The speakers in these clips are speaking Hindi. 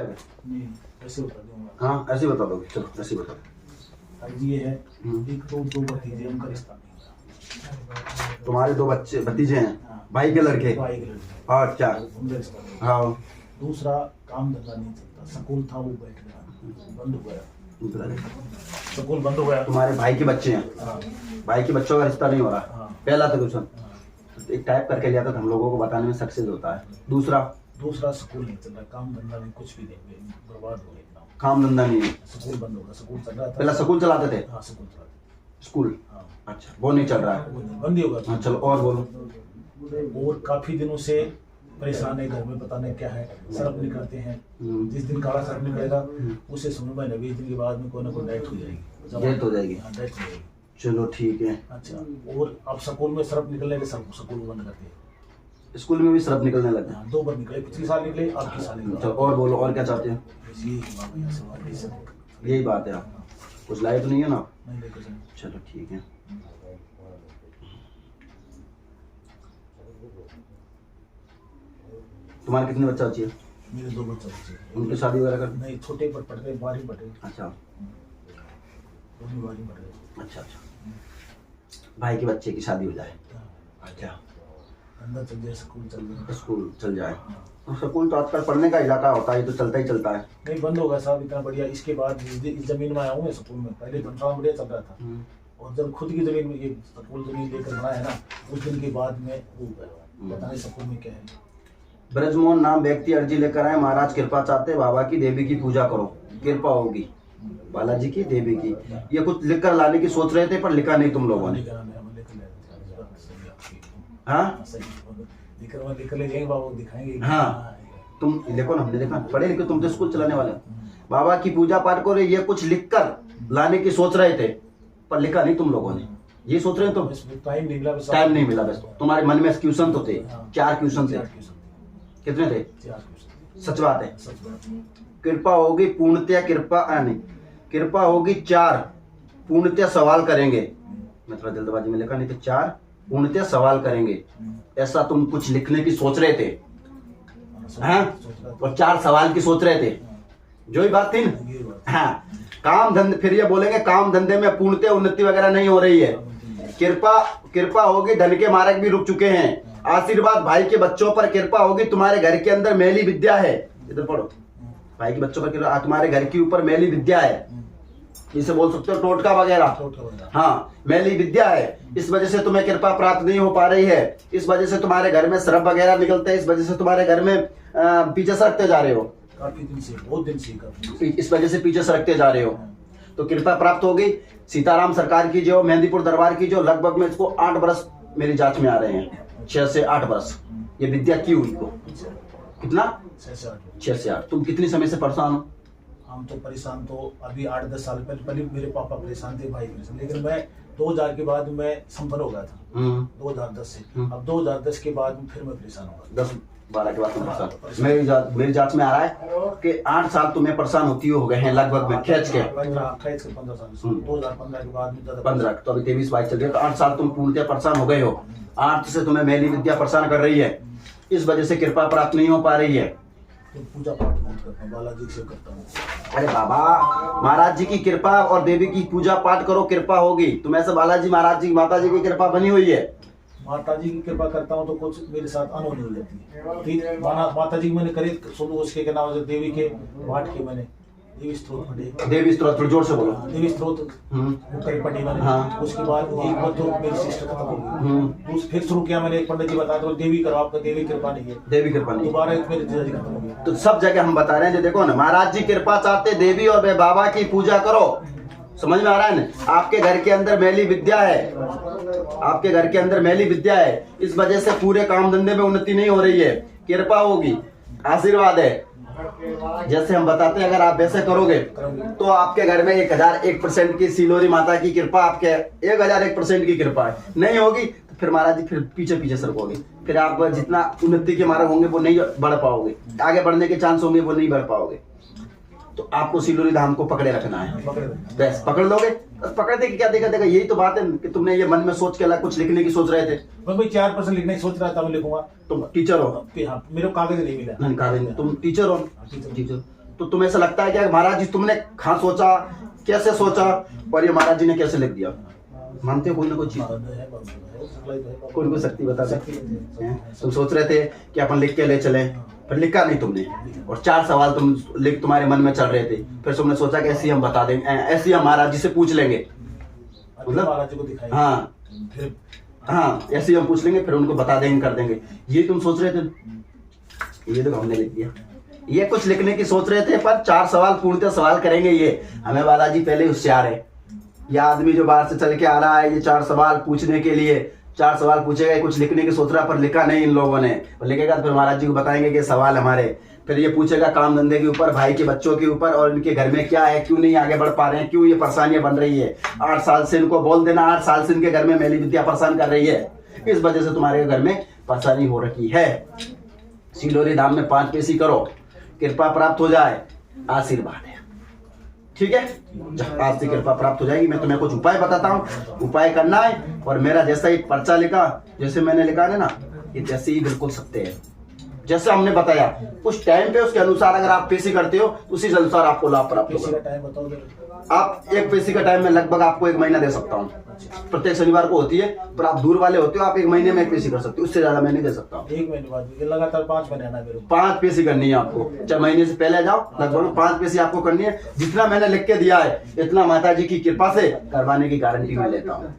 नहीं, ऐसे बता दूंगा। हाँ ऐसे बता दो, चलो ऐसे बता दो। अब ये है एक तो दो भतीजे, उनका रिश्ता नहीं हुआ। तुम्हारे दो बच्चे भतीजे हैं, हाँ। भाई के लड़के? भाई के लड़के। हाँ क्या? उनका रिश्ता नहीं हुआ। हाँ दूसरा काम धंधा नहीं चलता, स्कूल था वो बैठ गया, बंद हो गया, स्कूल बंद हो गया। तुम्हारे भाई के बच्चे हैं, हाँ। भाई के बच्चों का रिश्ता नहीं हो रहा। हाँ। पहला तो क्वेश्चन हाँ। एक टाइप करके लिया था, हम लोगों को बताने में सक्सेस होता है। दूसरा स्कूल नहीं चल रहा, काम धंधा नहीं, कुछ भी नहीं, बर्बाद हो गया। काम धंधा नहीं है, स्कूल बंद हो गया, स्कूल चल रहा था। पहला स्कूल चलाते थे? हाँ स्कूल चलाते थे। स्कूल? हाँ। अच्छा वो नहीं चल रहा है, बंद ही होगा। हाँ चलो और बोलो। और काफी दिनों से परेशान है, घर में पता नहीं क्या है, सर्फ निकलते हैं। जिस दिन काला सर्फ निकलेगा उसे समझ में 20 दिन के बाद में कोई ना कोई डेथ हो जाएगी। डेथ हो जाएगी? हाँ डेथ हो जाएगी। चलो ठीक है। अच्छा, और अब स्कूल में सर्फ निकलने के स्कूल बंद करते हैं। स्कूल में भी सरफ निकलने लगा? हाँ, 2 बार निकले, पिछले साल निकले, अब की साल निकले। चलो और बोलो, और क्या चाहते हैं? बस यही है बाबा, यहाँ से बाहर सब। यही बात है, आप कुछ लाए तो नहीं है ना? नहीं लेकर जाएं। चलो ठीक है। तुम्हारे कितने बच्चा बच्ची है? मेरे 2 बच्चे हैं। उनकी शादी वगैरह कर? नहीं, छोटे पर पढ़ रहे, 12वीं पढ़ रहे। अच्छा 12वीं पढ़ रहे। अच्छा अच्छा, भाई के बच्चे की शादी हो जाए, अच्छा अंदर चल जाए, स्कूल चल जाए। स्कूल चल जाए। तो स्कूल तो आजकल पढ़ने का इलाका होता है, तो चलता ही चलता है। नहीं बंद होगा साहब, इतना बढ़िया। इसके बाद इस जमीन में आया हूँ मैं स्कूल में, पहले बंटवारा बढ़िया चल रहा था, और जब खुद की जमीन में ये स्कूल जमीन लेकर बनाया है ना, उस दिन के बाद में वो गया, पता नहीं स्कूल में क्या है। ब्रजमोहन नाम व्यक्ति अर्जी लेकर आए, महाराज कृपा चाहते, बाबा की देवी की पूजा करो, कृपा होगी बालाजी की देवी की। ये कुछ लिख कर लाने की सोच रहे थे पर लिखा नहीं तुम लोगों ने? हाँ लेकर ले जाएंगे बाबा, दिखाएंगे। हाँ तुम देखो ना, हमने देखा पढ़े लिखे, तुम तो स्कूल चलाने वाले। बाबा की पूजा पाठ करो, ये कुछ लिख कर लाने की सोच रहे थे पर लिखा नहीं तुम लोगों ने। ये सोच रहे हो तुम? टाइम नहीं मिला, टाइम नहीं मिला। बस तुम्हारे मन में क्वेश्चन तो थे, 4 क्वेश्चन थे। कितने थे? 4। सच बात है। सच बात। कृपा होगी पूर्णतया, कृपा नहीं, कृपा होगी 4 पूर्णतया सवाल करेंगे। मैं थोड़ा जल्दबाजी में लिखा, नहीं तो 4 पूर्णतया सवाल करेंगे, ऐसा तुम कुछ लिखने की सोच रहे थे। हाँ, और 4 सवाल की सोच रहे थे, जो ही बात थी ना। हाँ, काम धंधे, फिर ये बोलेंगे काम धंधे में पूर्णतया उन्नति वगैरह नहीं हो रही है। कृपा होगी, धन के मार्ग भी रुक चुके हैं। आशीर्वाद, भाई के बच्चों पर कृपा होगी, तुम्हारे घर के अंदर मैली विद्या है। इधर पढ़ो, भाई के बच्चों पर तुम्हारे घर के ऊपर मैली विद्या है, इसे बोल सकते हो टोटका वगैरह। हाँ, मैली विद्या है, इस वजह से तुम्हें कृपा प्राप्त नहीं हो पा रही है। इस वजह से तुम्हारे घर में श्रम वगैरह निकलते हैं, इस वजह से तुम्हारे घर में पीछे सरकते जा रहे हो। काफी दिन से, बहुत दिन से इस वजह से पीछे सरकते जा रहे हो, तो कृपा प्राप्त होगी। सीताराम सरकार की जो मेहंदीपुर दरबार की जो लगभग में इसको 8 वर्ष मेरी जांच में आ रहे हैं, 6 से 8 वर्ष ये विद्या की हुई को। कितना? 6 से 8। तुम कितने समय से परेशान हो? हम तो परेशान तो अभी 8-10 साल पहले मेरे पापा परेशान थे, भाई परेशान, लेकिन मैं 2000 के बाद मैं संपन्न हो गया था। 2010 से, अब 2010 के बाद फिर मैं परेशान हो गया। 10-12 के बाद तुम परेशान। मेरी जांच में आ रहा है कि 8 साल तुम्हें परेशान होती हो गए हैं लगभग में, खींच के 15 साल। 2015 के बाद में 15, तो अभी 23-22 चल रही है, तो 8 साल तुम पूर्णतः परेशान हो गए हो। 8 से तुम्हें मैली विद्या परेशान कर रही है, इस वजह से कृपा प्राप्त नहीं हो पा रही है। तो पूजा पाठ बहुत करता हूँ, बालाजी से करता हूँ। अरे बाबा, महाराज जी की कृपा और देवी की पूजा पाठ करो, कृपा होगी। तुम ऐसे बालाजी महाराज जी माता जी की कृपा बनी हुई है। माता जी की कृपा करता हूँ तो कुछ मेरे साथ अनहोनी हो जाती है। माता जी मैंने करे सुनो, उसके नाम से देवी के पाठ के मैंने देवी स्त्रोत पढ़े। देवी स्त्रोत थोड़ी जोर से बोलो। देवी स्त्रोत पढ़ी मैंने। हाँ। उसके बाद एक बार तो मेरी सिस्टर खत्म हो गई, फिर शुरू किया मैंने। एक पंडित जी बता दो देवी करो, आपका देवी कृपा नहीं है, देवी कृपा नहीं। दोबारा मेरे जीजाजी खत्म हो गया। तो सब जगह हम बता रहे हैं, देखो ना, महाराज जी कृपा चाहते, देवी और बाबा की पूजा करो। समझ में आ रहा है ना? आपके घर के अंदर मैली विद्या है, आपके घर के अंदर मैली विद्या है, इस वजह से पूरे काम धंधे में उन्नति नहीं हो रही है। कृपा होगी, आशीर्वाद है। जैसे हम बताते हैं, अगर आप वैसे करोगे तो आपके घर में 1001% की सिलोरी माता की कृपा, आपके 1001% की कृपा है। नहीं होगी तो फिर महाराज जी फिर पीछे सरकोगे, फिर आप जितना उन्नति के मार्ग होंगे वो नहीं बढ़ पाओगे, आगे बढ़ने के चांस होंगे वो नहीं बढ़ पाओगे। तो आपको सिलोरी धाम को पकड़े रखना है। बस पकड़ लोगे, बस पकड़ दे, क्या देखा देखा। यही तो बात है कि तुमने ये मन में सोच के अलग कुछ लिखने की सोच रहे थे। मैं भाई 4% लिखने की सोच रहा था, मैं लिखूंगा। तुम टीचर हो? हाँ, मेरे को कागज नहीं मिला। नहीं, कागज नहीं। तुम टीचर हो? टीचर। तो तुम्हें ऐसा लगता है कि महाराज जी तुमने कहाँ सोचा, कैसे सोचा, और ये महाराज जी ने कैसे लिख दिया? मानते हो कोई ना कोई चीज, कोई ना कोई शक्ति बता सकती है। तुम सोच रहे थे कि अपन लिख के ले चले, पर लिखा नहीं तुमने, और 4 सवाल तुम्हारे मन में चल रहे थे, फिर तुमने सोचा कि ऐसे ही हम बता देंगे, ऐसे ही हम महाराज जी से पूछ लेंगे, मतलब हाँ हाँ ऐसे ही हम पूछ लेंगे, फिर उनको बता देंगे, कर देंगे, ये तुम सोच रहे थे। ये तो हमने लिख दिया, ये कुछ लिखने की सोच रहे थे, पर 4 सवाल पूर्णतः सवाल करेंगे ये। हमें बालाजी पहले होशियार है, ये आदमी जो बाहर से चल के आ रहा है, ये 4 सवाल पूछने के लिए 4 सवाल पूछेगा, कुछ लिखने की सोच रहा, पर लिखा नहीं इन लोगों ने, और लिखेगा तो फिर महाराज जी को बताएंगे कि सवाल हमारे, फिर ये पूछेगा काम धंधे के ऊपर, भाई के बच्चों के ऊपर, और इनके घर में क्या है, क्यों नहीं आगे बढ़ पा रहे हैं, क्यों ये परेशानियां बन रही है। 8 साल से इनको बोल देना, 8 साल से इनके घर में मेली विद्या परेशान कर रही है, इस वजह से तुम्हारे घर में परेशानी हो रखी है। सिलोरी धाम में 5 पेशी करो, कृपा प्राप्त हो जाए, आशीर्वाद है, ठीक है। जब आज से कृपा प्राप्त हो जाएगी, मैं तुम्हें कुछ उपाय बताता हूँ, उपाय करना है, और मेरा जैसा ही पर्चा लिखा, जैसे मैंने लिखा है ना, ये जैसे ही बिल्कुल सत्य है, जैसे हमने बताया उस टाइम पे, उसके अनुसार अगर आप पेशी करते हो, उसी के अनुसार आपको लाभ प्राप्त होगा। आप 1 पेशी का टाइम में लगभग आपको 1 महीना दे सकता हूँ, प्रत्येक शनिवार को होती है, पर आप दूर वाले होते हो, आप 1 महीने में 1 पेशी कर सकते हो, उससे ज्यादा मैं नहीं दे सकता हूँ। 1 महीने बाद लगातार 5 महीने आना, मेरे 5 पेशी करनी है आपको, 4 महीने से पहले जाओ, लगभग 5 पेशी आपको करनी है। जितना मैंने लिख के दिया है, इतना माता जी की कृपा से करवाने की गारंटी मैं लेता हूँ,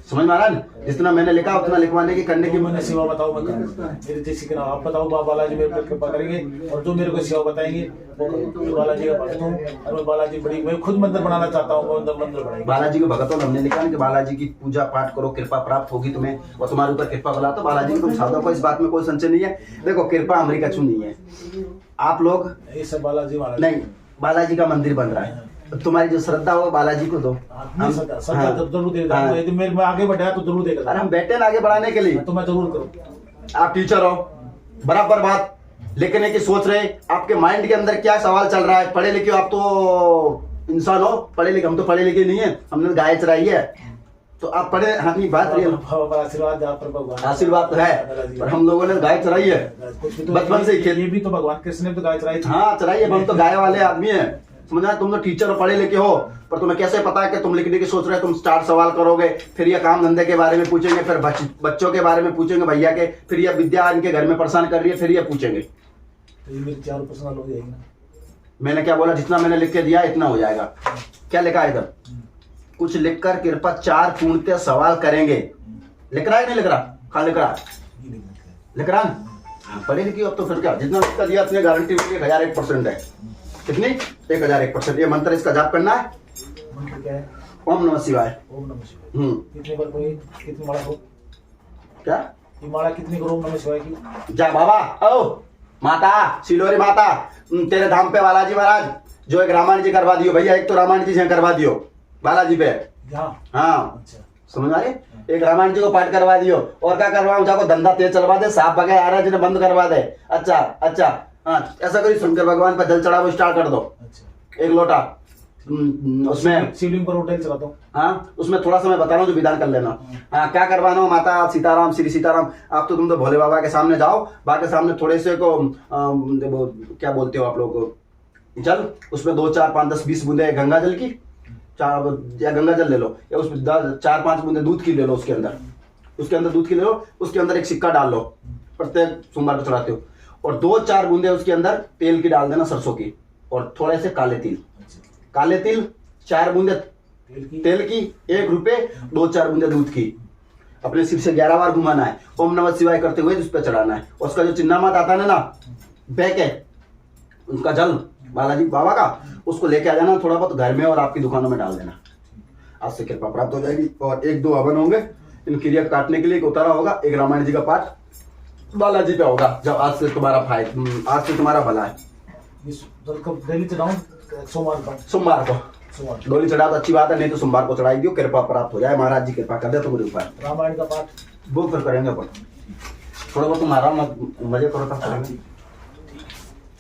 समझ में आ रहा है? जितना मैंने लिखा उतना लिखवाने की, करने की। मैंने सेवा बताओ, मैं मेरे जैसी की आप बताओ, बालाजी मेरे पर कृपा करेंगे, और जो मेरे को सेवा बताएंगे वो बालाजी का भक्त हूँ, और मैं बालाजी बड़ी, मैं खुद मंदिर बनाना चाहता हूँ, मंदिर बनाएंगे। बालाजी के भक्त हो, हमने लिखा ना कि बालाजी की पूजा पाठ करो, कृपा प्राप्त होगी तुम्हें, और तुम्हारे ऊपर कृपा बना, तो बालाजी को तुम साधो को, इस बात में कोई संशय नहीं है। देखो कृपा हमारी कछु नहीं है, आप लोग ये सब बालाजी नहीं, बालाजी का मंदिर बन रहा है, तुम्हारी जो श्रद्धा हो बालाजी को दो, जरूर देगा, मैं आगे बढ़ाया तो जरूर देगा। अरे हम बैठे ना आगे बढ़ाने के लिए, तो मैं जरूर करूँ। आप टीचर हो, बराबर बात लिखने की सोच रहे, आपके माइंड के अंदर क्या सवाल चल रहा है, पढ़े लिखे हो आप, तो इंसान हो, पढ़े लिखे, हम तो पढ़े लिखे नहीं है, हमने गाय चराई है, तो आप पढ़े, हाँ नहीं बात आशीर्वाद तो है, पर हम लोगों ने गाय चराई है बचपन से ही, भी तो भगवान कृष्ण ने तो गाय चराई, हाँ चराई है, हम तो गाय वाले आदमी है, समझा। तुम तो टीचर हो, पढ़े लिखे हो, पर तुम्हें कैसे पता है कि तुम लिखने की सोच रहे हो, तुम 4 सवाल करोगे, फिर ये काम धंधे के बारे में पूछेंगे, फिर बच्चों के बारे में पूछेंगे भैया के, फिर ये विद्या इनके घर में परेशान कर रही है, फिर ये पूछेंगे, तो ये मेरी 4 पर्सनल हो जाएगी ना। मैंने क्या बोला, जितना मैंने लिख के दिया इतना हो जाएगा। क्या लिखा है इधर, कुछ लिखकर कृपा 4 पूर्णतः सवाल करेंगे, लिख रहा है नहीं लिख रहा, कहाँ लिख रहा, लिख रहा है, पढ़े लिखी अब तो फिर क्या, जितना लिख दिया अपनी गारंटी 1001% है, कितनी 1001%। ये मंत्र इसका जाप करना है, मंत्र क्या है, ओम नमः शिवाय, ओम नमः शिवाय। कितनी बार कोई, कितनी माला हो, क्या ये माला कितनी करो ओम नमः शिवाय की? जा बाबा, ओ माता सिलोरी माता, तेरे धाम पे बालाजी महाराज जो एक रामायण जी करवा दियो भैया, एक तो रामायण जी से करवा दियो बालाजी पे, हाँ अच्छा समझ आ रही, एक रामायण जी को पाठ करवा दियो, और क्या करवाऊं, जाको धंधा तेज चलवा दे, सांप बगैर आ रहा है जिन्हें बंद करवा दे, अच्छा अच्छा हाँ ऐसा करिए, शंकर भगवान पर जल चढ़ाओ, स्टार्ट कर दो, अच्छा 1 लोटा, उसमें शिवलिंग पर होटल चला दो, हाँ उसमें थोड़ा सा मैं बता रहा हूँ, जो विधान कर लेना। हाँ क्या करवाना हो, माता सीताराम, श्री सीताराम, आप तो तुम तो भोले बाबा के सामने जाओ, बाबा के सामने थोड़े से को क्या बोलते हो आप लोग, जल, उसमें 2 4 5 10 20 बूंदे गंगा जल की, 4 या गंगा जल ले लो, या उसमें 4 5 बूंदे दूध की ले लो, उसके अंदर दूध की ले लो, उसके अंदर एक सिक्का डाल लो, प्रत्येक सोमवार को चढ़ाते हो, और 2 4 बूंदे उसके अंदर तेल की डाल देना, सरसों की, और थोड़े से काले तिल 4 बूंदे तेल की, 1 रुपए, 2 4 बूंदे दूध की, अपने सिर से 11 बार घुमाना है, ओम नमः शिवाय करते हुए उस पर चढ़ाना है। उसका जो चिन्ह मत आता है ना बैक है, उसका जल बालाजी बाबा का, उसको लेके आ जाना थोड़ा बहुत घर में, और आपकी दुकानों में डाल देना, आज से कृपा प्राप्त हो जाएगी। और 1-2 हवन होंगे इन क्रिया काटने के लिए, एक उतारा होगा, एक रामायण जी का पाठ बालाजी पे होगा, जब आज से तुम्हारा भला है। डेली चढ़ाऊं सोमवार को डोली चढ़ा तो अच्छी बात है, नहीं तो सोमवार को चढ़ाई दियो, कृपा प्राप्त हो जाए, महाराज जी कृपा कर दे तुम्हारे ऊपर। रामायण का पाठ वो फिर करेंगे अपन, थोड़ा बहुत तुम आराम मजे करो तब करेंगे।